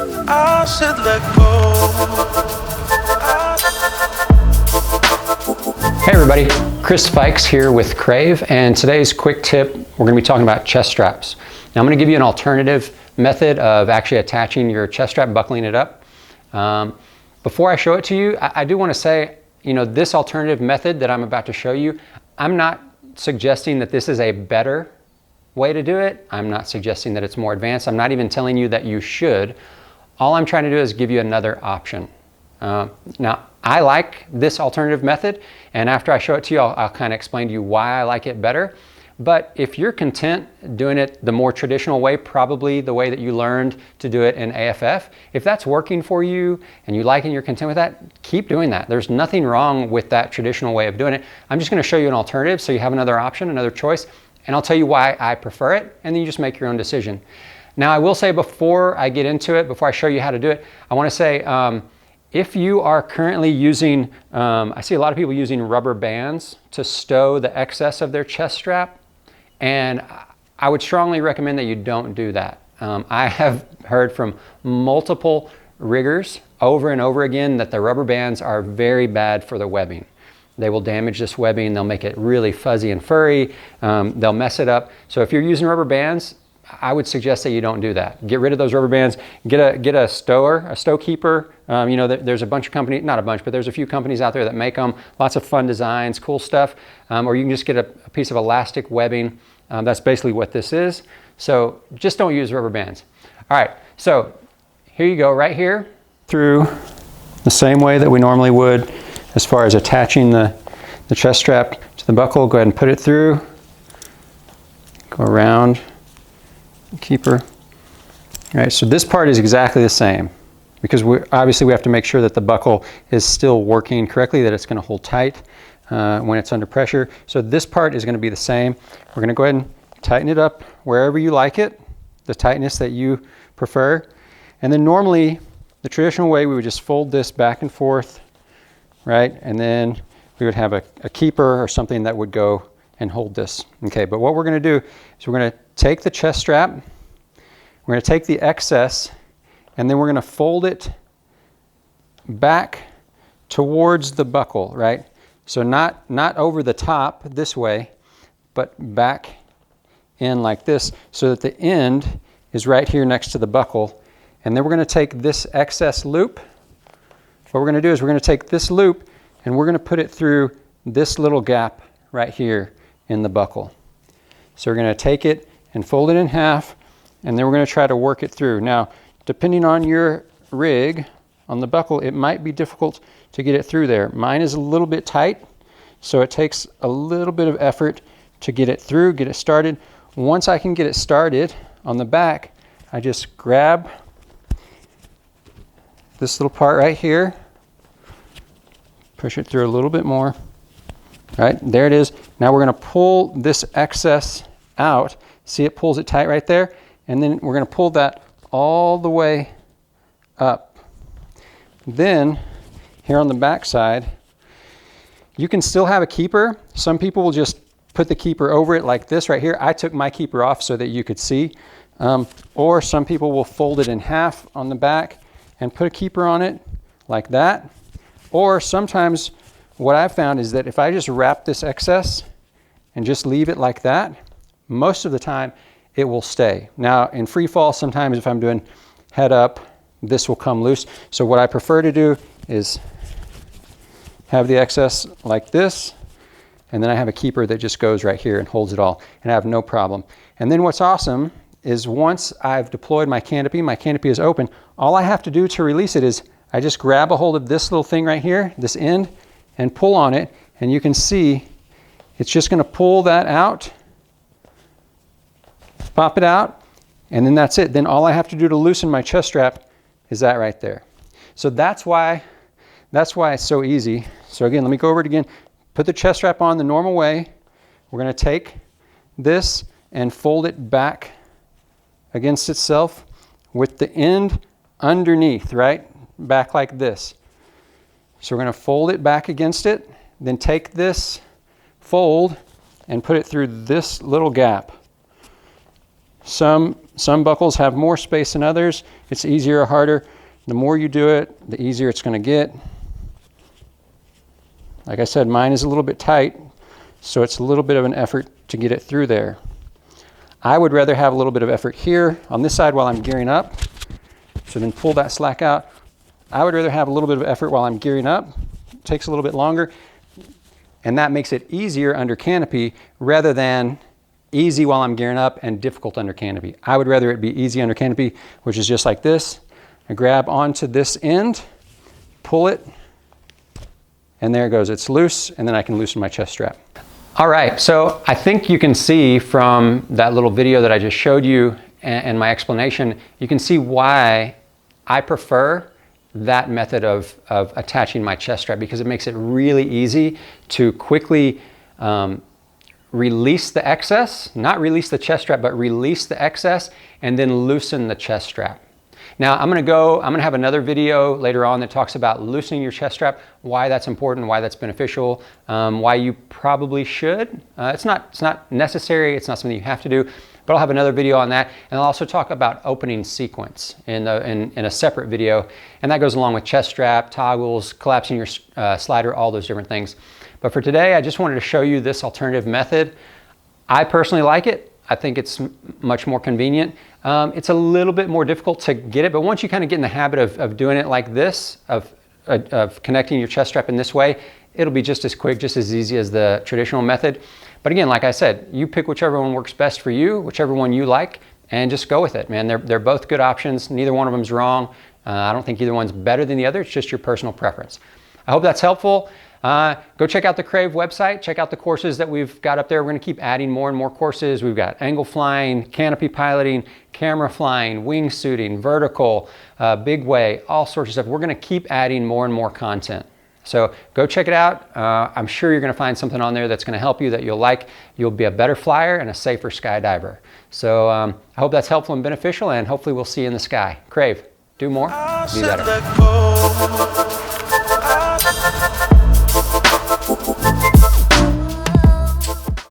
I should let go. Hey everybody, Chris Fikes here with Crave, and today's quick tip, we're going to be talking about chest straps. Now I'm going to give you an alternative method of actually attaching your chest strap, buckling it up. Before I show it to you, I do want to say, this alternative method that I'm about to show you, I'm not suggesting that this is a better way to do it. I'm not suggesting that it's more advanced. I'm not even telling you that you should. All I'm trying to do is give you another option. Now, I like this alternative method, and after I show it to you, I'll kind of explain to you why I like it better. But if you're content doing it the more traditional way, probably the way that you learned to do it in AFF, if that's working for you and you like it and you're content with that, keep doing that. There's nothing wrong with that traditional way of doing it. I'm just going to show you an alternative so you have another option, another choice, and I'll tell you why I prefer it, and then you just make your own decision. Now, I will say before I get into it, before I show you how to do it, I want to say, if you are currently using, I see a lot of people using rubber bands to stow the excess of their chest strap, and I would strongly recommend that you don't do that. I have heard from multiple riggers over and over again that the rubber bands are very bad for the webbing. They will damage this webbing, they'll make it really fuzzy and furry, they'll mess it up. So if you're using rubber bands, I would suggest that you don't do that. Get rid of those rubber bands. Get a stower, a stow keeper. There's a bunch of companies, not a bunch, but there's a few companies out there that make them. Lots of fun designs, cool stuff. Or you can just get a piece of elastic webbing. That's basically what this is. So just don't use rubber bands. All right, so here you go, right here, through the same way that we normally would as far as attaching the chest strap to the buckle. Go ahead and put it through. Go around. Keeper. All right, so this part is exactly the same because obviously we have to make sure that the buckle is still working correctly, that it's going to hold tight when it's under pressure. So this part is going to be the same. We're going to go ahead and tighten it up wherever you like it, the tightness that you prefer. And then normally, the traditional way, we would just fold this back and forth, right? And then we would have a keeper or something that would go and hold this. Okay, but what we're going to do is we're going to take the chest strap, we're going to take the excess, and then we're going to fold it back towards the buckle, right? So not over the top this way, but back in like this, so that the end is right here next to the buckle. And then we're going to take this excess loop. What we're going to do is we're going to take this loop and we're going to put it through this little gap right here in the buckle. So we're going to take it and fold it in half, and then we're going to try to work it through. Now, depending on your rig on the buckle, it might be difficult to get it through there. Mine is a little bit tight, so it takes a little bit of effort to get it through, get it started. Once I can get it started on the back, I just grab this little part right here, push it through a little bit more. Right, there it is. Now we're going to pull this excess out. See, it pulls it tight right there. And then we're going to pull that all the way up. Then, here on the back side, you can still have a keeper. Some people will just put the keeper over it like this right here. I took my keeper off so that you could see. Or some people will fold it in half on the back and put a keeper on it like that. Or sometimes what I've found is that if I just wrap this excess and just leave it like that, most of the time it will stay. Now in free fall, sometimes if I'm doing head up, this will come loose. So what I prefer to do is have the excess like this, and then I have a keeper that just goes right here and holds it all, and I have no problem. And then what's awesome is once I've deployed my canopy is open, all I have to do to release it is I just grab a hold of this little thing right here, this end, and pull on it, and you can see it's just going to pull that out, pop it out, and then that's it. Then all I have to do to loosen my chest strap is that right there. So that's why it's so easy. So again, let me go over it again. Put the chest strap on the normal way. We're going to take this and fold it back against itself with the end underneath, right? Back like this. So we're going to fold it back against it, then take this fold and put it through this little gap. Some buckles have more space than others. It's easier or harder. The more you do it, the easier it's going to get. Like I said, mine is a little bit tight, so it's a little bit of an effort to get it through there. I would rather have a little bit of effort here on this side while I'm gearing up. So then pull that slack out. I would rather have a little bit of effort while I'm gearing up. It takes a little bit longer, and that makes it easier under canopy rather than easy while I'm gearing up and difficult under canopy. I would rather it be easy under canopy, which is just like this. I grab onto this end, pull it, and there it goes. It's loose, and then I can loosen my chest strap. All right, so I think you can see from that little video that I just showed you and my explanation, you can see why I prefer that method of attaching my chest strap, because it makes it really easy to quickly release the excess, not release the chest strap, but release the excess and then loosen the chest strap. Now I'm gonna have another video later on that talks about loosening your chest strap, why that's important, why that's beneficial, why you probably should. It's not necessary, it's not something you have to do, but I'll have another video on that. And I'll also talk about opening sequence in a separate video. And that goes along with chest strap, toggles, collapsing your slider, all those different things. But for today, I just wanted to show you this alternative method. I personally like it. I think it's much more convenient. It's a little bit more difficult to get it, but once you kind of get in the habit of doing it like this, of connecting your chest strap in this way, it'll be just as quick, just as easy as the traditional method. But again, like I said, you pick whichever one works best for you, whichever one you like, and just go with it, man. They're both good options. Neither one of them's wrong. I don't think either one's better than the other. It's just your personal preference. I hope that's helpful. Go check out the Crave website. Check out the courses that we've got up there. We're going to keep adding more and more courses. We've got angle flying, canopy piloting, camera flying, wingsuiting, vertical, big way, all sorts of stuff. We're going to keep adding more and more content. So go check it out. I'm sure you're going to find something on there that's going to help you, that you'll like. You'll be a better flyer and a safer skydiver. So I hope that's helpful and beneficial, and hopefully we'll see you in the sky. Crave, do more, be better.